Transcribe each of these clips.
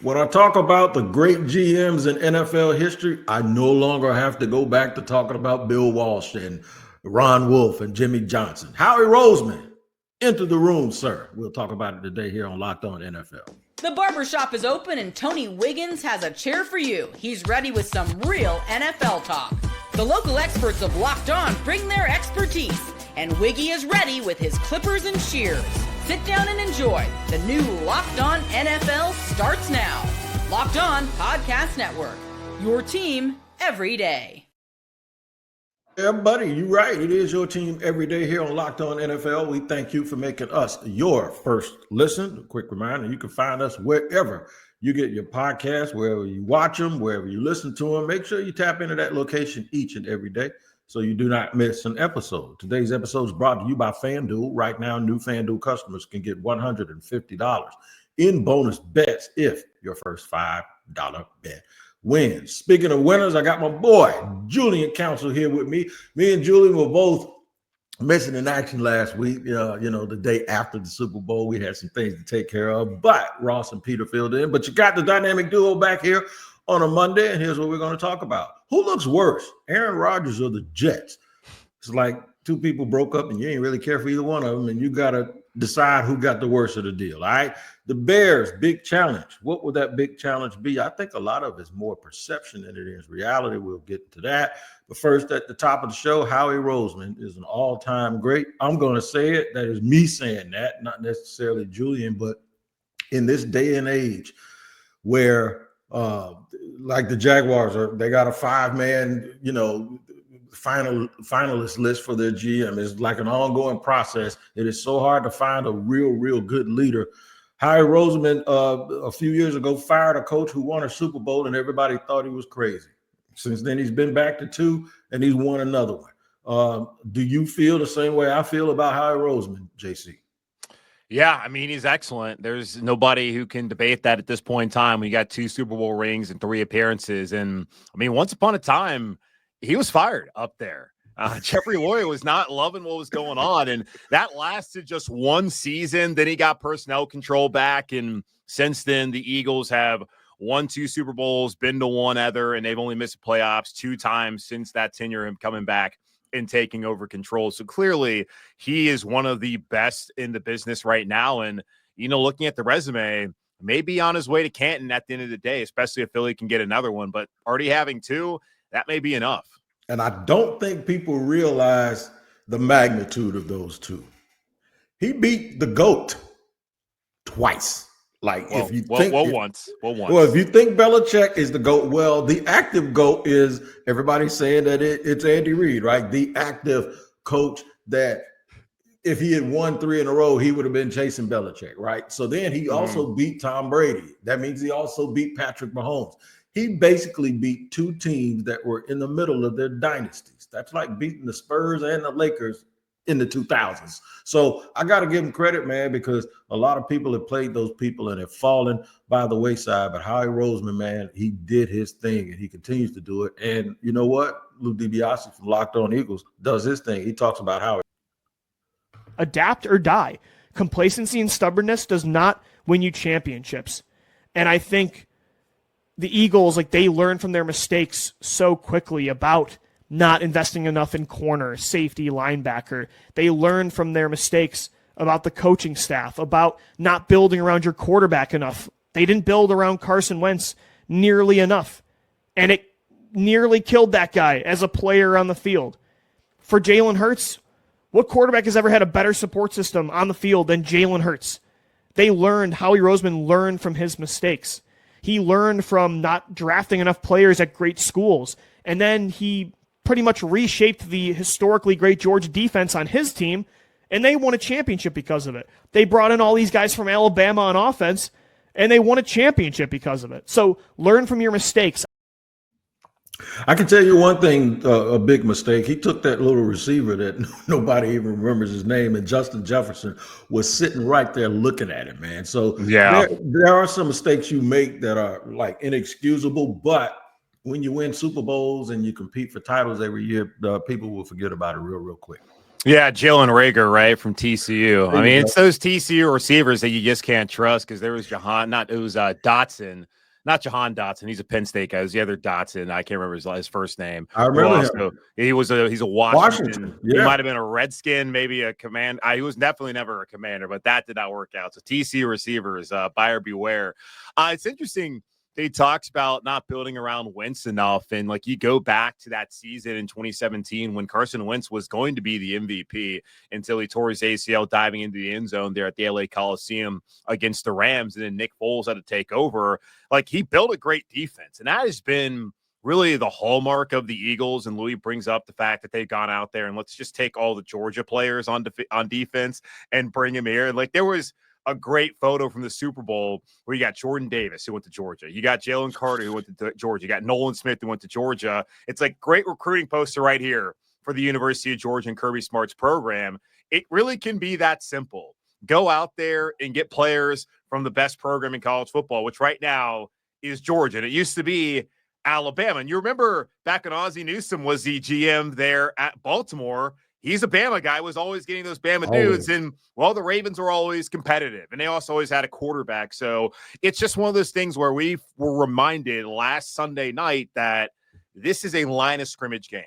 When I talk about the great GMs in NFL history, I no longer have to go back to talking about Bill Walsh and Ron Wolf and Jimmy Johnson. Howie Roseman, enter the room, sir. We'll talk about it today here on Locked On NFL. The barbershop is open and Tony Wiggins has a chair for you. He's ready with some real NFL talk. The local experts of Locked On bring their expertise, and Wiggy is ready with his clippers and shears. Sit down and enjoy. The new Locked On NFL starts now. Locked On Podcast Network. Your team every day. Yeah, buddy, you're right. It is your team every day here on Locked On NFL. We thank you for making us your first listen. A quick reminder, you can find us wherever you get your podcasts, wherever you watch them, wherever you listen to them. Make sure you tap into that location each and every day so you do not miss an episode. Today's episode is brought to you by FanDuel. Right now, new FanDuel customers can get $150 in bonus bets if your first $5 bet wins. Speaking of winners, I got my boy, Julian Council, here with me. Me and Julian were both missing in action last week. The day after the Super Bowl, we had some things to take care of, but Ross and Peter filled in. But you got the dynamic duo back here on a Monday, and here's what we're going to talk about. Who looks worse, Aaron Rodgers or the Jets? It's like two people broke up and you ain't really care for either one of them, and you got to decide who got the worst of the deal, all right? The Bears, big challenge. What would that big challenge be? I think a lot of it's more perception than it is reality. We'll get to that. But first, at the top of the show, Howie Roseman is an all-time great. I'm going to say it. That is me saying that, not necessarily Julian, but in this day and age where like the Jaguars they got a 5-man, finalist list for their GM. It's like an ongoing process. It is so hard to find a real good leader. Howie Roseman a few years ago fired a coach who won a Super Bowl and everybody thought he was crazy. Since then, he's been back to 2 and he's won another one. Do you feel the same way I feel about Howie Roseman, JC? Yeah, I mean, he's excellent. There's nobody who can debate that at this point in time. We got 2 Super Bowl rings and 3 appearances. And I mean, once upon a time, he was fired up there. Jeffrey Lurie was not loving what was going on. And that lasted just 1 season. Then he got personnel control back. And since then, the Eagles have won 2 Super Bowls, been to 1 other, and they've only missed playoffs 2 times since that tenure, him coming back and taking over control. So clearly he is one of the best in the business right now. And, looking at the resume, maybe on his way to Canton at the end of the day, especially if Philly can get another one, but already having 2, that may be enough. And I don't think people realize the magnitude of those 2. He beat the GOAT twice. If you think once. Well, if you think Belichick is the GOAT, well, the active GOAT is everybody's saying that it's Andy Reid, right? The active coach that if he had won 3 in a row, he would have been chasing Belichick, right? So then he also beat Tom Brady. That means he also beat Patrick Mahomes. He basically beat 2 teams that were in the middle of their dynasties. That's like beating the Spurs and the Lakers in the 2000s. So I got to give him credit, man, because a lot of people have played those people and have fallen by the wayside. But Howie Roseman, man, he did his thing and he continues to do it. And you know what? Lou DiBiase from Locked On Eagles does his thing. He talks about how adapt or die. Complacency and stubbornness does not win you championships. And I think the Eagles, they learn from their mistakes so quickly about not investing enough in corner, safety, linebacker. They learn from their mistakes about the coaching staff, about not building around your quarterback enough. They didn't build around Carson Wentz nearly enough. And it nearly killed that guy as a player on the field. For Jalen Hurts, what quarterback has ever had a better support system on the field than Jalen Hurts? Howie Roseman learned from his mistakes. He learned from not drafting enough players at great schools. And then he pretty much reshaped the historically great Georgia defense on his team, and they won a championship because of it. They brought in all these guys from Alabama on offense, and they won a championship because of it. So learn from your mistakes. I can tell you one thing, a big mistake. He took that little receiver that nobody even remembers his name, and Justin Jefferson was sitting right there looking at him, man. So yeah, there are some mistakes you make that are inexcusable, but when you win Super Bowls and you compete for titles every year, people will forget about it real quick. Yeah, Jalen Rager, right, from TCU. I mean, Go. it's those TCU receivers that you just can't trust because there was Dotson, not Jahan Dotson. He's a Penn State guy. It was the other Dotson. I can't remember his first name. I remember him. He's a Washington. He Yeah. might have been a Redskin, maybe a command. He was definitely never a commander, but that did not work out. So TCU receivers, buyer beware. It's interesting. He talks about not building around Wentz enough. And like you go back to that season in 2017 when Carson Wentz was going to be the MVP until he tore his ACL diving into the end zone there at the LA Coliseum against the Rams. And then Nick Foles had to take over. Like he built a great defense. And that has been really the hallmark of the Eagles. And Louis brings up the fact that they've gone out there and let's just take all the Georgia players on defense and bring them here. And like there was a great photo from the Super Bowl where you got Jordan Davis, who went to Georgia. You got Jalen Carter, who went to Georgia. You got Nolan Smith, who went to Georgia. It's like great recruiting poster right here for the University of Georgia and Kirby Smart's program. It really can be that simple. Go out there and get players from the best program in college football, which right now is Georgia. And it used to be Alabama. And you remember back when Ozzie Newsome was the GM there at Baltimore, he's a Bama guy, was always getting those Bama dudes. And, well, the Ravens were always competitive, and they also always had a quarterback. So it's just one of those things where we were reminded last Sunday night that this is a line of scrimmage game.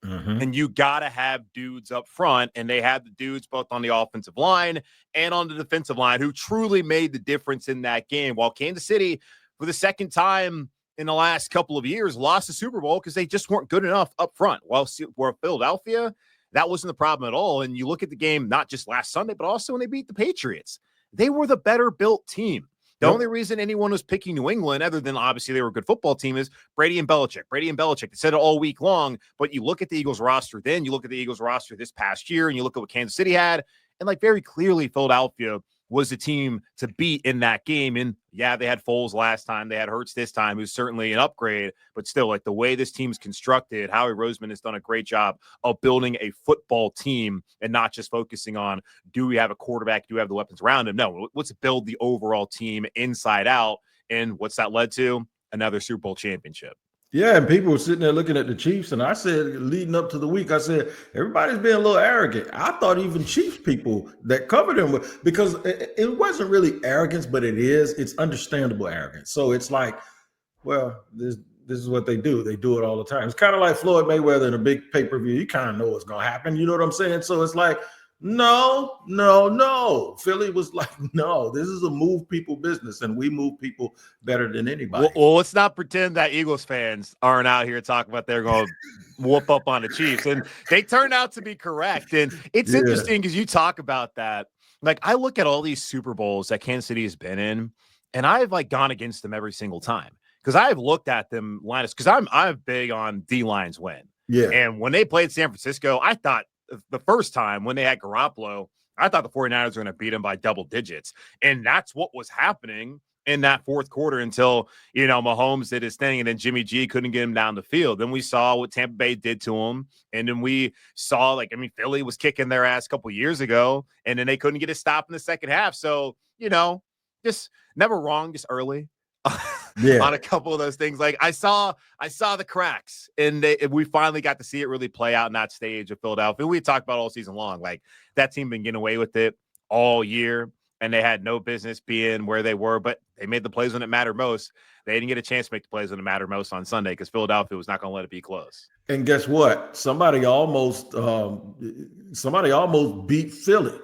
Mm-hmm. And you got to have dudes up front, and they had the dudes both on the offensive line and on the defensive line who truly made the difference in that game. While Kansas City, for the second time in the last couple of years, lost the Super Bowl because they just weren't good enough up front. While Philadelphia, that wasn't the problem at all. And you look at the game, not just last Sunday, but also when they beat the Patriots, they were the better built team. The only reason anyone was picking New England, other than obviously they were a good football team, is Brady and Belichick. Brady and Belichick. They said it all week long, but you look at the Eagles roster then, you look at the Eagles roster this past year, and you look at what Kansas City had, and like very clearly Philadelphia was the team to beat in that game. And yeah, they had Foles last time. They had Hurts this time, who's certainly an upgrade, but still, like the way this team's constructed, Howie Roseman has done a great job of building a football team and not just focusing on, do we have a quarterback? Do we have the weapons around him? No, let's build the overall team inside out. And what's that led to? Another Super Bowl championship. Yeah, and people were sitting there looking at the Chiefs, and I said, leading up to the week, I said, everybody's being a little arrogant. I thought even Chiefs people that covered them, because it wasn't really arrogance, but it's understandable arrogance. So it's like, well, this is what they do. They do it all the time. It's kind of like Floyd Mayweather in a big pay-per-view. You kind of know what's going to happen. You know what I'm saying? So it's like, no. Philly was like, no, this is a move people business, and we move people better than anybody. Well, let's not pretend that Eagles fans aren't out here talking about they're going to whoop up on the Chiefs. And they turned out to be correct. And it's interesting because you talk about that. Like, I look at all these Super Bowls that Kansas City has been in, and I've like gone against them every single time because I've looked at them Linus, because I'm big on D-lines win. Yeah. And when they played San Francisco, I thought the first time when they had Garoppolo, I thought the 49ers were going to beat them by double digits. And that's what was happening in that fourth quarter until, Mahomes did his thing and then Jimmy G couldn't get him down the field. Then we saw what Tampa Bay did to him. And then we saw, Philly was kicking their ass a couple years ago, and then they couldn't get a stop in the second half. So, just never wrong, just early. On a couple of those things. Like I saw the cracks, and we finally got to see it really play out in that stage of Philadelphia. We talked about all season long, like that team been getting away with it all year, and they had no business being where they were, but they made the plays when it mattered most. They didn't get a chance to make the plays when it mattered most on Sunday because Philadelphia was not going to let it be close. And guess what? Somebody almost beat Philly.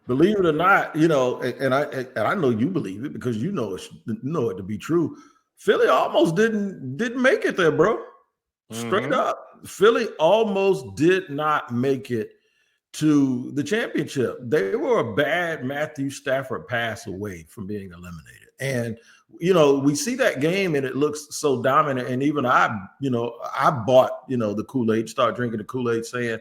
Believe it or not, and I know you believe it because you know it to be true. Philly almost didn't make it there, bro. Straight up. Philly almost did not make it to the championship. They were a bad Matthew Stafford pass away from being eliminated. And, we see that game and it looks so dominant. And even I bought, the Kool-Aid, start drinking the Kool-Aid saying,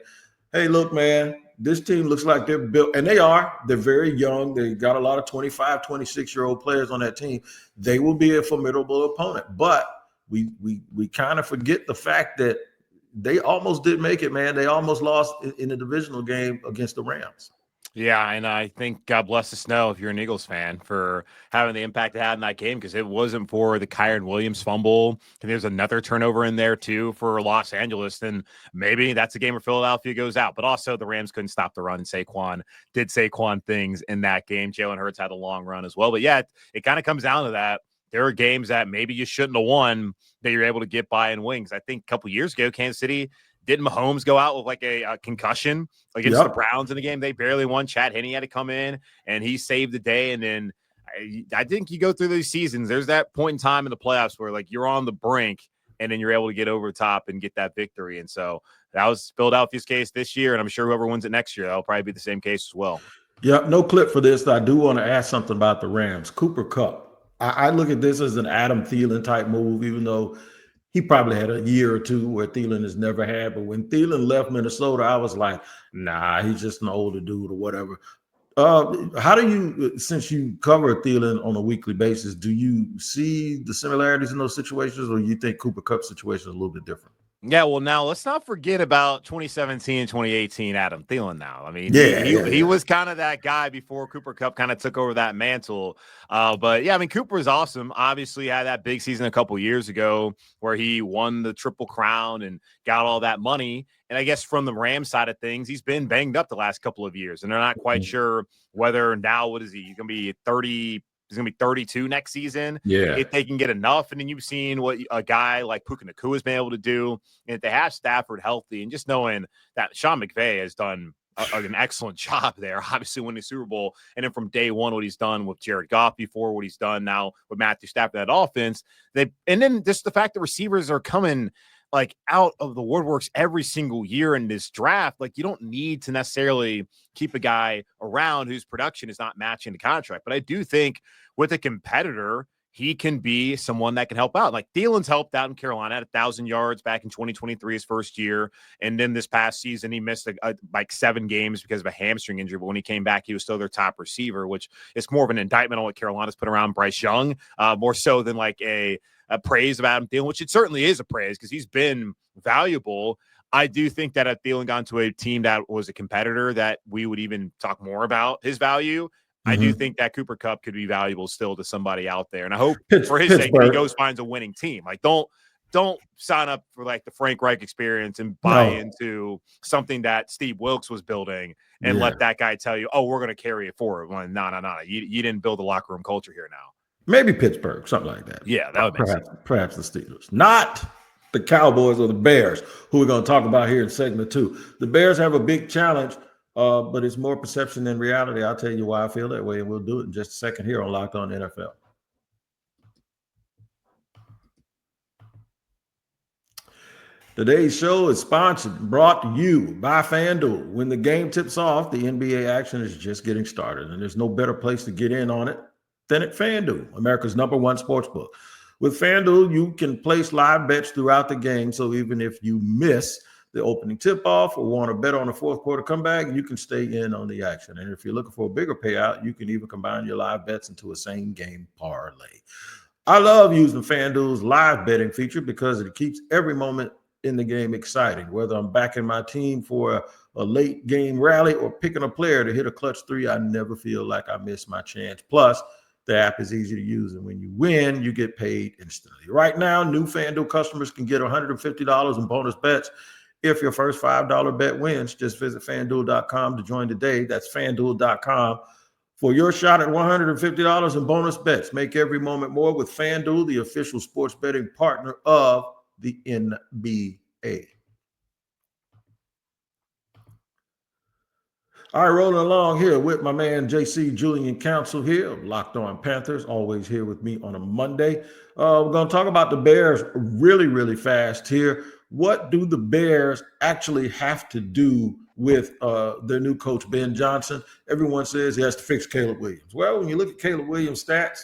hey, look, man, this team looks like they're built, and they are. They're very young. They got a lot of 25, 26-year-old players on that team. They will be a formidable opponent. But we kind of forget the fact that they almost did make it, man. They almost lost in the divisional game against the Rams. Yeah, and I think God bless the snow if you're an Eagles fan for having the impact it had in that game, because it wasn't for the Kyron Williams fumble. And there's another turnover in there too for Los Angeles. Then maybe that's a game where Philadelphia goes out. But also the Rams couldn't stop the run. Saquon did Saquon things in that game. Jalen Hurts had a long run as well. But yeah, it kind of comes down to that. There are games that maybe you shouldn't have won that you're able to get by in wings. I think a couple years ago, Kansas City, didn't Mahomes go out with like a concussion against the Browns in the game? They barely won. Chad Henne had to come in, and he saved the day. And then I think you go through these seasons, there's that point in time in the playoffs where like you're on the brink, and then you're able to get over the top and get that victory. And so that was Philadelphia's case this year, and I'm sure whoever wins it next year, that'll probably be the same case as well. Yeah, no clip for this. I do want to ask something about the Rams. Cooper Kupp. I look at this as an Adam Thielen type move, even though he probably had a year or two where Thielen has never had. But when Thielen left Minnesota, I was like, nah, he's just an older dude or whatever. How do you, since you cover Thielen on a weekly basis, do you see the similarities in those situations, or you think Cooper Kupp's situation is a little bit different? Yeah, well, now let's not forget about 2017 and 2018 Adam Thielen now. I mean, he was kind of that guy before Cooper Kupp kind of took over that mantle. But yeah, I mean, Cooper is awesome. Obviously, had that big season a couple years ago where he won the Triple Crown and got all that money. And I guess from the Rams side of things, he's been banged up the last couple of years, and they're not quite sure whether now, what is he? He's going to be 30. He's going to be 32 next season. Yeah. If they can get enough. And then you've seen what a guy like Puka Nacua has been able to do. And if they have Stafford healthy, and just knowing that Sean McVay has done an excellent job there, obviously winning the Super Bowl. And then from day one, what he's done with Jared Goff before, what he's done now with Matthew Stafford, that offense. And then just the fact that receivers are coming like out of the woodworks every single year in this draft. Like, you don't need to necessarily keep a guy around whose production is not matching the contract. But I do think with a competitor, he can be someone that can help out. Like Thielen's helped out in Carolina at 1,000 yards back in 2023, his first year. And then this past season, he missed like 7 games because of a hamstring injury. But when he came back, he was still their top receiver, which is more of an indictment on what Carolina's put around Bryce Young, more so than like a praise of Adam Thielen, which it certainly is a praise because he's been valuable. I do think that if Thielen got to a team that was a competitor, that we would even talk more about his value. I do think that Cooper Kupp could be valuable still to somebody out there. And I hope for his sake that he goes finds a winning team. Like don't sign up for like the Frank Reich experience and buy into something that Steve Wilkes was building and let that guy tell you, oh, we're going to carry it forward. Well, no. You didn't build a locker room culture here now. Maybe Pittsburgh, something like that. Yeah, that would make sense. Perhaps the Steelers. Not the Cowboys or the Bears, who we're going to talk about here in segment 2. The Bears have a big challenge, but it's more perception than reality. I'll tell you why I feel that way, and we'll do it in just a second here on Locked On NFL. Today's show is brought to you by FanDuel. When the game tips off, the NBA action is just getting started, and there's no better place to get in on it than at FanDuel, America's #1 sportsbook. With FanDuel, you can place live bets throughout the game, so even if you miss the opening tip-off or want to bet on a fourth quarter comeback, you can stay in on the action. And if you're looking for a bigger payout, you can even combine your live bets into a same-game parlay. I love using FanDuel's live betting feature because it keeps every moment in the game exciting. Whether I'm backing my team for a late game rally or picking a player to hit a clutch 3, I never feel like I miss my chance. Plus, the app is easy to use, and when you win, you get paid instantly. Right now, new FanDuel customers can get $150 in bonus bets if your first $5 bet wins. Just visit FanDuel.com to join today. That's FanDuel.com for your shot at $150 in bonus bets. Make every moment more with FanDuel, the official sports betting partner of the NBA. All right, rolling along here with my man JC Julian Council here, Locked On Panthers, always here with me on a Monday. We're going to talk about the Bears really, really fast here. What do the Bears actually have to do with their new coach, Ben Johnson? Everyone says he has to fix Caleb Williams. Well, when you look at Caleb Williams' stats,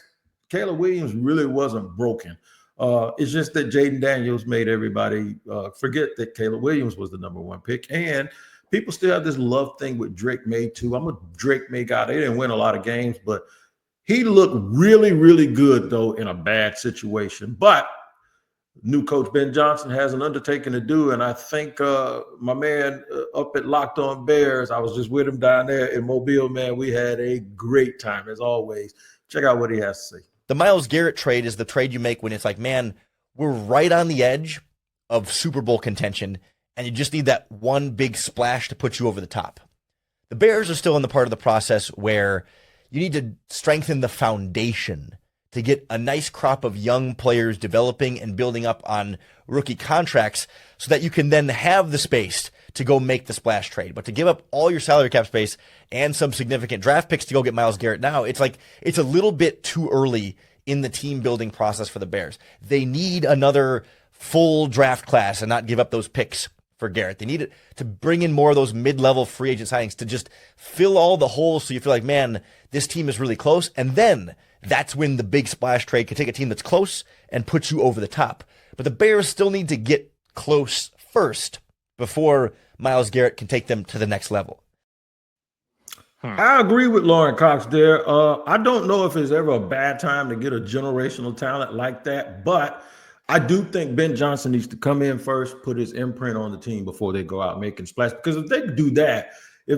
Caleb Williams really wasn't broken. It's just that Jaden Daniels made everybody forget that Caleb Williams was the #1 pick. And people still have this love thing with Drake May, too. I'm a Drake May guy. They didn't win a lot of games, but he looked really, really good, though, in a bad situation. But new coach Ben Johnson has an undertaking to do. And I think my man up at Locked On Bears, I was just with him down there in Mobile, man. We had a great time, as always. Check out what he has to say. The Myles Garrett trade is the trade you make when it's like, man, we're right on the edge of Super Bowl contention, and you just need that one big splash to put you over the top. The Bears are still in the part of the process where you need to strengthen the foundation to get a nice crop of young players developing and building up on rookie contracts so that you can then have the space to go make the splash trade. But to give up all your salary cap space and some significant draft picks to go get Myles Garrett now, it's like it's a little bit too early in the team building process for the Bears. They need another full draft class and not give up those picks for Garrett. They need it to bring in more of those mid-level free agent signings to just fill all the holes so you feel like, man, this team is really close. And then that's when the big splash trade can take a team that's close and put you over the top. But the Bears still need to get close first before Myles Garrett can take them to the next level. I agree with Lauren Cox there. I don't know if it's ever a bad time to get a generational talent like that, but I do think Ben Johnson needs to come in first, put his imprint on the team before they go out making splash. Because if they do that, you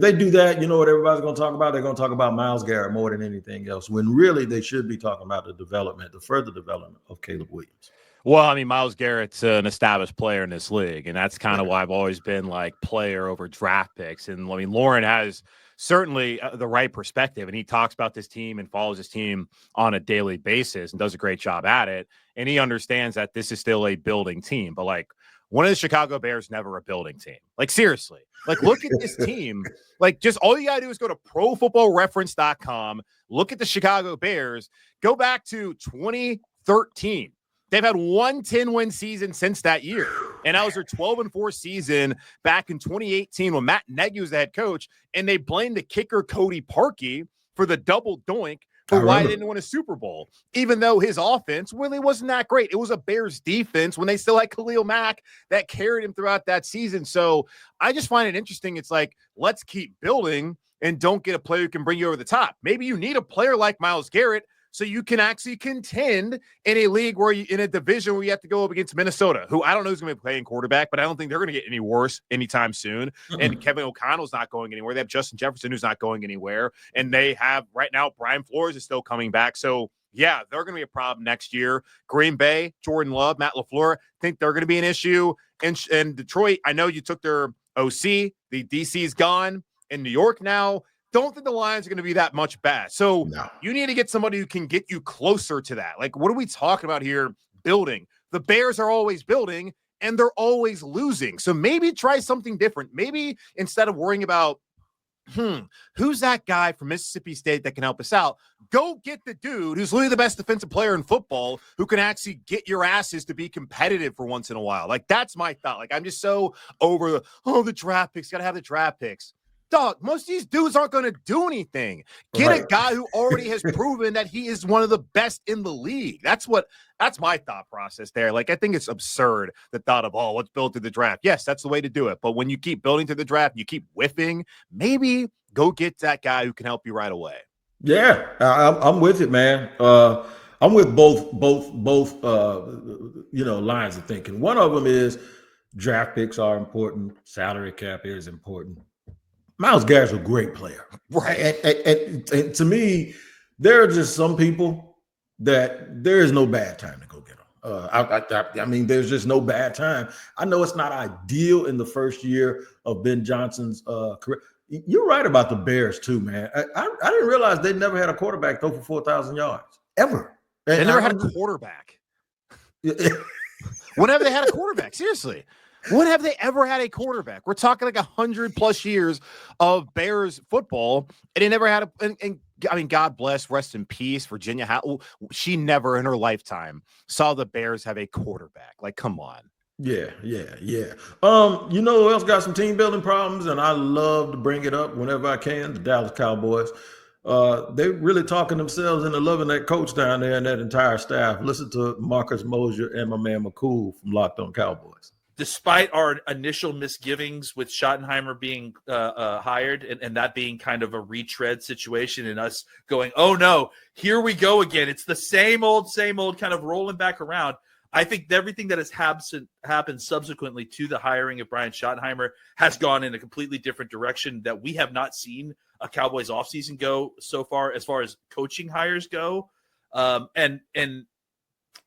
know what everybody's going to talk about? They're going to talk about Myles Garrett more than anything else, when really they should be talking about the further development of Caleb Williams. Well, I mean, Myles Garrett's an established player in this league, and that's kind of why I've always been like player over draft picks. And I mean, Lauren has certainly the right perspective, and he talks about this team and follows his team on a daily basis and does a great job at it. And he understands that this is still a building team, but like, one of the Chicago Bears never a building team. Like, seriously, like, look at this team. Like, just all you got to do is go to profootballreference.com, look at the Chicago Bears, go back to 2013. They've had one 10-win season since that year. And that was their 12-4 season back in 2018 when Matt Nagy was the head coach. And they blamed the kicker Cody Parkey for the double doink for why they didn't win a Super Bowl, even though his offense really wasn't that great. It was a Bears defense when they still had Khalil Mack that carried him throughout that season. So I just find it interesting. It's like, let's keep building and don't get a player who can bring you over the top. Maybe you need a player like Myles Garrett so you can actually contend in a league where in a division where you have to go up against Minnesota, who I don't know who's going to be playing quarterback, but I don't think they're going to get any worse anytime soon. And Kevin O'Connell's not going anywhere. They have Justin Jefferson, who's not going anywhere. And they have right now, Brian Flores is still coming back. So yeah, they're going to be a problem next year. Green Bay, Jordan Love, Matt LaFleur, think they're going to be an issue. And Detroit, I know you took their OC. The DC's gone. In New York now, don't think the Lions are going to be that much bad. So you need to get somebody who can get you closer to that. Like, what are we talking about here? Building. The Bears are always building, and they're always losing. So maybe try something different. Maybe instead of worrying about, who's that guy from Mississippi State that can help us out? Go get the dude who's literally the best defensive player in football who can actually get your asses to be competitive for once in a while. Like, that's my thought. Like, I'm just so over the draft picks. Got to have the draft picks. Dog, most of these dudes aren't going to do anything. Get a guy who already has proven that he is one of the best in the league. That's my thought process there. Like, I think it's absurd, the thought of, let's build through the draft. Yes, that's the way to do it. But when you keep building through the draft, you keep whiffing, maybe go get that guy who can help you right away. Yeah, I'm with it, man. I'm with both lines of thinking. One of them is draft picks are important. Salary cap is important. Myles Garrett's a great player. Right. And to me, there are just some people that there is no bad time to go get them. I mean, there's just no bad time. I know it's not ideal in the first year of Ben Johnson's career. You're right about the Bears too, man. I didn't realize they never had a quarterback throw for 4,000 yards, ever. They never had a quarterback. Whenever they had a quarterback, seriously. When have they ever had a quarterback? We're talking like 100+ years of Bears football, and they never had I mean, God bless, rest in peace, Virginia Howell. She never in her lifetime saw the Bears have a quarterback. Like, come on. Yeah. You know who else got some team building problems, and I love to bring it up whenever I can? The Dallas Cowboys. They're really talking themselves into loving that coach down there and that entire staff. Listen to Marcus Mosier and my man McCool from Locked On Cowboys. Despite our initial misgivings with Schottenheimer being hired and that being kind of a retread situation and us going, oh no, here we go again. It's the same old kind of rolling back around. I think everything that has happened subsequently to the hiring of Brian Schottenheimer has gone in a completely different direction that we have not seen a Cowboys offseason go so far as coaching hires go. And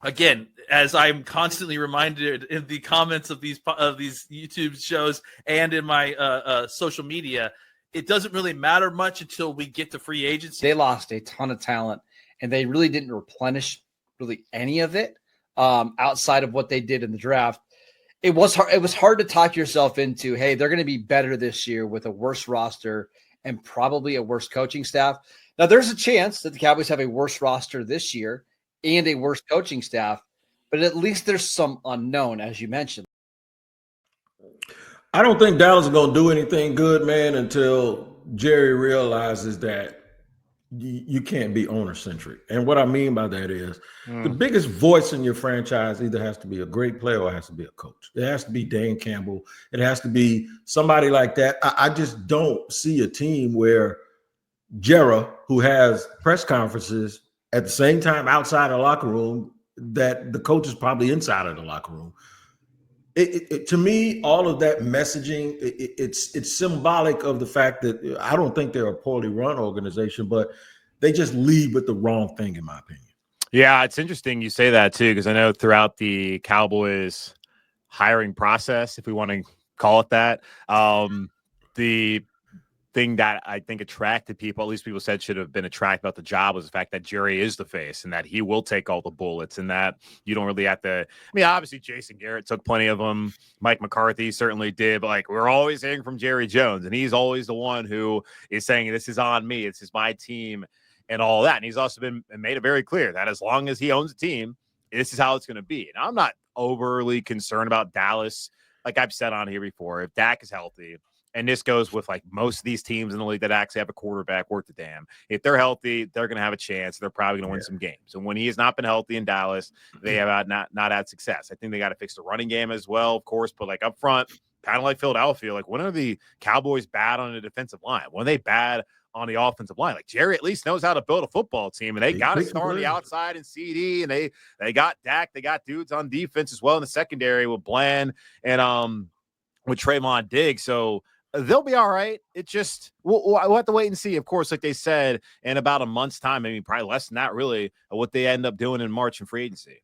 again, as I'm constantly reminded in the comments of these YouTube shows and in my social media, it doesn't really matter much until we get to free agency. They lost a ton of talent, and they really didn't replenish really any of it outside of what they did in the draft. It was hard to talk yourself into, hey, they're going to be better this year with a worse roster and probably a worse coaching staff. Now, there's a chance that the Cowboys have a worse roster this year and a worse coaching staff, but at least there's some unknown, as you mentioned. I don't think Dallas is going to do anything good, man, until Jerry realizes that you can't be owner-centric. And what I mean by that is the biggest voice in your franchise either has to be a great player or it has to be a coach. It has to be Dan Campbell. It has to be somebody like that. I just don't see a team where Jera, who has press conferences at the same time outside the locker room, that the coach is probably inside of the locker room. To me, all of that messaging, it's symbolic of the fact that I don't think they're a poorly run organization, but they just lead with the wrong thing, in my opinion. Yeah, it's interesting you say that too, because I know throughout the Cowboys hiring process, if we want to call it that, the thing that I think attracted people, at least people said should have been attracted about the job, was the fact that Jerry is the face and that he will take all the bullets and that you don't really have to. I mean, obviously Jason Garrett took plenty of them. Mike McCarthy certainly did, but like we're always hearing from Jerry Jones, and he's always the one who is saying this is on me, this is my team, and all that. And he's also made it very clear that as long as he owns a team, this is how it's going to be. And I'm not overly concerned about Dallas, like I've said on here before. If Dak is healthy. And this goes with like most of these teams in the league that actually have a quarterback worth the damn. If they're healthy, they're going to have a chance. They're probably going to win some games. And when he has not been healthy in Dallas, they have not had success. I think they got to fix the running game as well, of course. But like up front, kind of like Philadelphia, like when are the Cowboys bad on the defensive line? When are they bad on the offensive line? Like Jerry at least knows how to build a football team, and they got to start on the outside in CD, and they got Dak. They got dudes on defense as well in the secondary with Bland and with Trayvon Diggs. So they'll be all right. It just we'll have to wait and see. Of course, like they said, in about a month's time, maybe probably less than that, really, what they end up doing in March in free agency.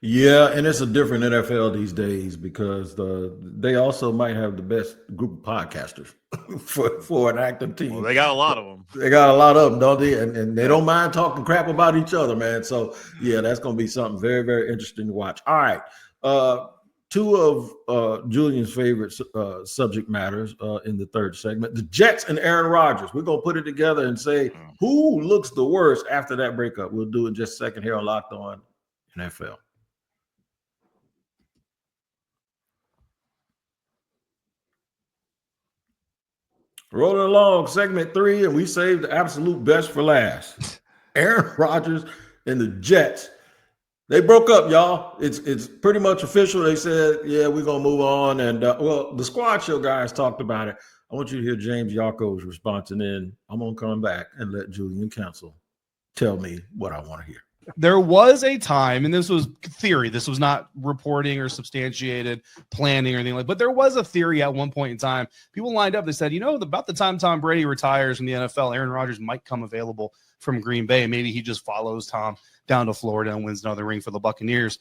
Yeah, and it's a different NFL these days because they also might have the best group of podcasters for an active team. Well, they got a lot of them. They got a lot of them, don't they? And they don't mind talking crap about each other, man. So yeah, that's going to be something very, very interesting to watch. All right. Two of Julian's favorite subject matters in the third segment, the Jets and Aaron Rodgers. We're going to put it together and say who looks the worst after that breakup. We'll do it in just a second here on Locked On NFL. Rolling along, segment 3, and we saved the absolute best for last. Aaron Rodgers and the Jets. They broke up, y'all. It's pretty much official. They said, yeah, we're going to move on. And, well, the Squad Show guys talked about it. I want you to hear James Yarko's response, and then I'm going to come back and let Julian Council tell me what I want to hear. There was a time, and this was theory. This was not reporting or substantiated planning or anything like that. But there was a theory at one point in time. People lined up. They said, about the time Tom Brady retires from the NFL, Aaron Rodgers might come available from Green Bay. Maybe he just follows Tom down to Florida and wins another ring for the Buccaneers.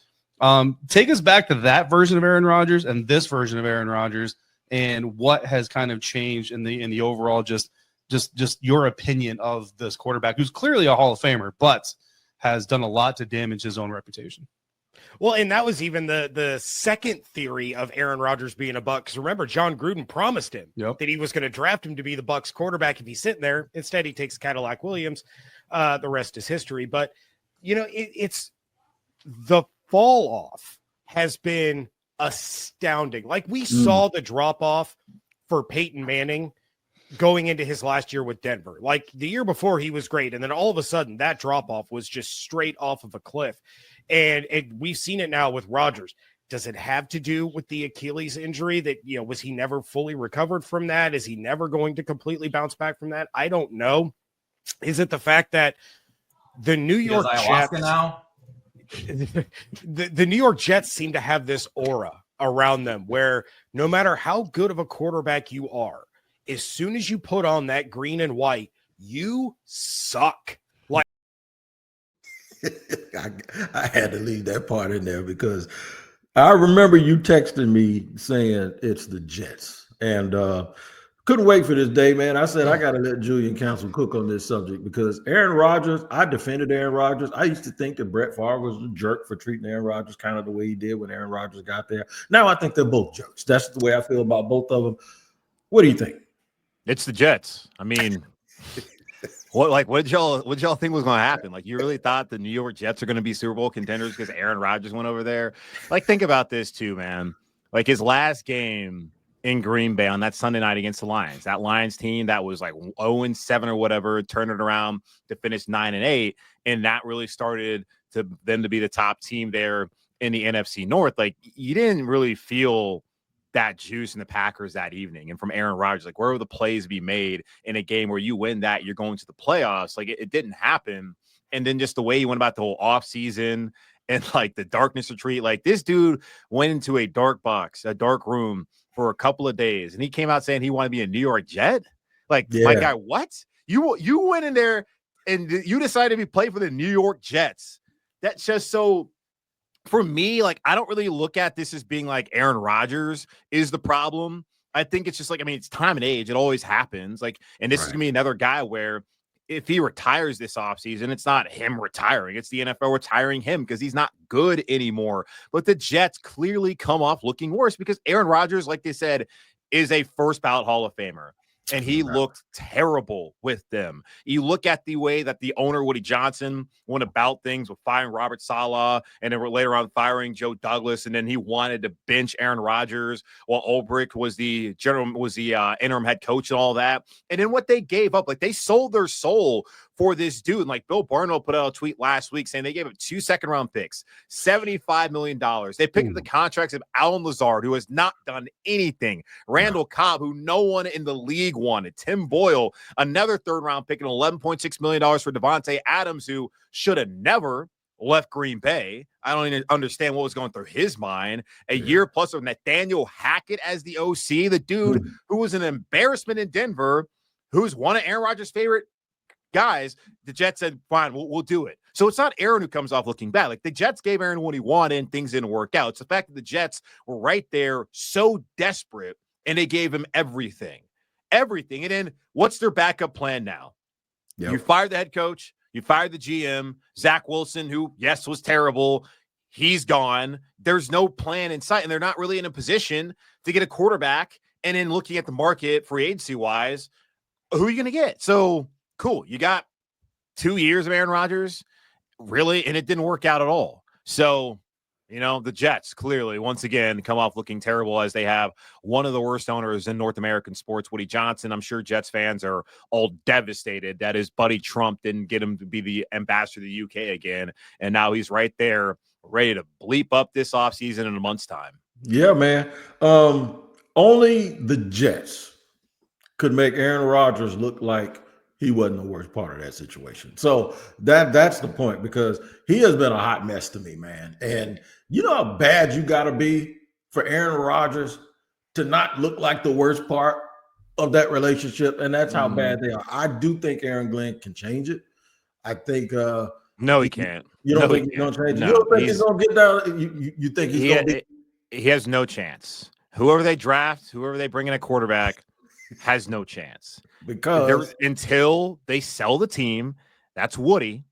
Take us back to that version of Aaron Rodgers and this version of Aaron Rodgers, and what has kind of changed in the overall just your opinion of this quarterback, who's clearly a Hall of Famer, but has done a lot to damage his own reputation. Well, and that was even the second theory of Aaron Rodgers being a Buc. Because remember, John Gruden promised him that he was going to draft him to be the Bucs quarterback if he's sitting there. Instead, he takes Cadillac Williams. The rest is history. But, it's the fall off has been astounding. Like we saw the drop off for Peyton Manning going into his last year with Denver. Like the year before, he was great. And then all of a sudden, that drop off was just straight off of a cliff. And we've seen it now with Rodgers. Does it have to do with the Achilles injury that, was he never fully recovered from that? Is he never going to completely bounce back from that? I don't know. Is it the fact that the New York Jets now? the New York Jets seem to have this aura around them where no matter how good of a quarterback you are, as soon as you put on that green and white, you suck. Like I had to leave that part in there because I remember you texting me saying it's the Jets, and couldn't wait for this day, man. I said I got to let Julian Council cook on this subject because Aaron Rodgers, I defended Aaron Rodgers. I used to think that Brett Favre was a jerk for treating Aaron Rodgers kind of the way he did when Aaron Rodgers got there. Now I think they're both jerks. That's the way I feel about both of them. What do you think? It's the Jets. I mean, what did y'all think was going to happen? Like, you really thought the New York Jets are going to be Super Bowl contenders because Aaron Rodgers went over there? Like, think about this too, man. Like, his last game in Green Bay on that Sunday night against the Lions, that Lions team that was like 0-7 or whatever, turned it around to finish 9-8, and that really started to them to be the top team there in the NFC North. Like, you didn't really feel that juice in the Packers that evening. And from Aaron Rodgers, like, where will the plays be made in a game where you win that, you're going to the playoffs? Like, it didn't happen. And then just the way he went about the whole offseason and like the darkness retreat, like this dude went into a dark box, a dark room for a couple of days, and he came out saying he wanted to be a New York Jet. Like, my guy, what? You went in there and you decided to play for the New York Jets. That's just so. For me, like, I don't really look at this as being like Aaron Rodgers is the problem. I think it's just like, I mean, it's time and age. It always happens. Like, and this is going to be another guy where if he retires this offseason, it's not him retiring. It's the NFL retiring him because he's not good anymore. But the Jets clearly come off looking worse because Aaron Rodgers, like they said, is a first ballot Hall of Famer. And he looked terrible with them. You look at the way that the owner, Woody Johnson, went about things with firing Robert Saleh and then later on firing Joe Douglas. And then he wanted to bench Aaron Rodgers while Ulbrich was the interim head coach and all that. And then what they gave up, like they sold their soul for this dude. And like Bill Barnwell put out a tweet last week saying they gave up 2 second-round picks, $75 million. They picked up the contracts of Alan Lazard, who has not done anything. Randall Cobb, who no one in the league wanted. Tim Boyle, another third-round pick, and $11.6 million for Devontae Adams, who should have never left Green Bay. I don't even understand what was going through his mind. A year plus of Nathaniel Hackett as the OC, the dude who was an embarrassment in Denver, who's one of Aaron Rodgers' favorite guys. The Jets said, fine, we'll do it. So it's not Aaron who comes off looking bad. Like, the Jets gave Aaron what he wanted and things didn't work out. It's the fact that the Jets were right there so desperate and they gave him everything. And then what's their backup plan now? You fired the head coach. You fired the GM, Zach Wilson, who, yes, was terrible. He's gone. There's no plan in sight, and they're not really in a position to get a quarterback. And then looking at the market free agency-wise, who are you going to get? So, cool. You got 2 years of Aaron Rodgers, really, and it didn't work out at all. So, you know, the Jets clearly, once again, come off looking terrible as they have one of the worst owners in North American sports, Woody Johnson. I'm sure Jets fans are all devastated that his buddy Trump didn't get him to be the ambassador to the UK again. And now he's right there ready to bleep up this offseason in a month's time. Yeah, man. Only the Jets could make Aaron Rodgers look like he wasn't the worst part of that situation. So that's the point, because he has been a hot mess to me, man. And you know how bad you got to be for Aaron Rodgers to not look like the worst part of that relationship, and that's how bad they are. I do think Aaron Glenn can change it. I think no, he can't. You don't think he's going to change it? You don't think he's going to get down? You think he's going to be? He has no chance. Whoever they draft, whoever they bring in a quarterback, has no chance. Because until they sell the team, that's Woody,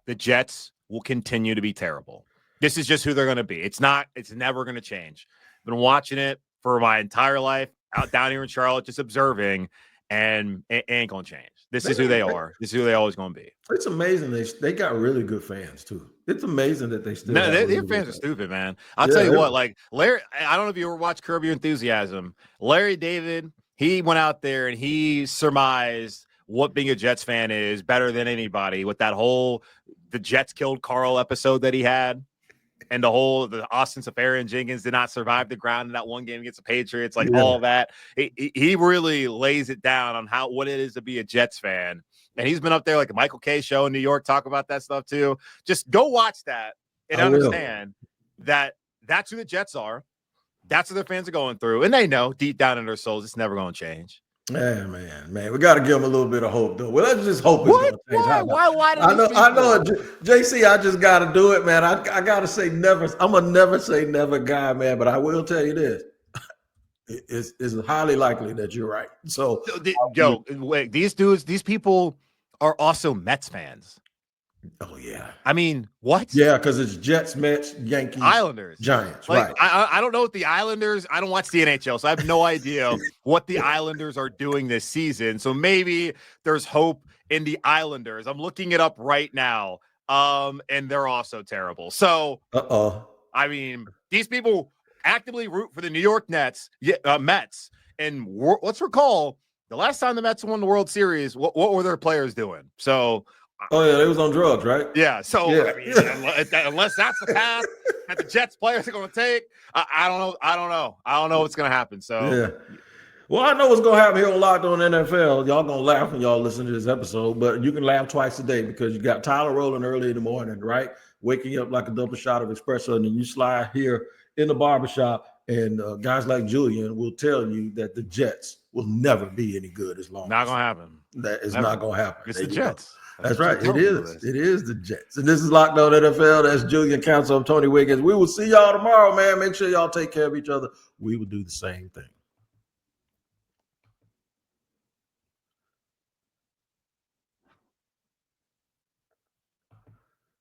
the Jets will continue to be terrible. This is just who they're going to be. It's never going to change. Been watching it for my entire life out down here in Charlotte, just observing, and it ain't going to change. This is who they are. This is who they always going to be. It's amazing. They got really good fans too. It's amazing that they still. No, their fans are stupid, man. I'll tell you what, like Larry, I don't know if you ever watched Curb Your Enthusiasm. Larry David, he went out there and he surmised what being a Jets fan is better than anybody with that whole the Jets killed Carl episode that he had. And the Austin Safarian-Jenkins did not survive the ground in that one game against the Patriots, like all that. He really lays it down on what it is to be a Jets fan. And he's been up there like a Michael Kay show in New York, talk about that stuff too. Just go watch that and understand that that's who the Jets are. That's what their fans are going through. And they know deep down in their souls it's never going to change. Yeah, man. We got to give them a little bit of hope, though. Well, let's just hope it's going to change. Why I know, JC, I just got to do it, man. I got to say never. I'm a never say never guy, man. But I will tell you this. It's highly likely that you're right. So, wait, these people are also Mets fans. Oh, yeah. I mean, what? Yeah, because it's Jets, Mets, Yankees, Islanders, Giants, like, right. I don't know what the Islanders, I don't watch the NHL, so I have no idea what the Islanders are doing this season. So maybe there's hope in the Islanders. I'm looking it up right now, and they're also terrible. So, I mean, these people actively root for the New York Mets. And let's recall, the last time the Mets won the World Series, what were their players doing? So, they was on drugs, right? Yeah. So I mean, unless that's the path that the Jets players are going to take, I don't know. I don't know what's going to happen. So yeah. Well, I know what's going to happen here on Locked On NFL. Y'all going to laugh when y'all listen to this episode, but you can laugh twice a day because you got Tyler rolling early in the morning, right? Waking up like a double shot of espresso, and then you slide here in the barbershop, and guys like Julian will tell you that the Jets will never be any good as long. Not going to happen. That is not going to happen. It's the Jets. That's right. It is. It is the Jets. And this is Locked On NFL. That's Julian Council. I'm Tony Wiggins. We will see y'all tomorrow, man. Make sure y'all take care of each other. We will do the same thing.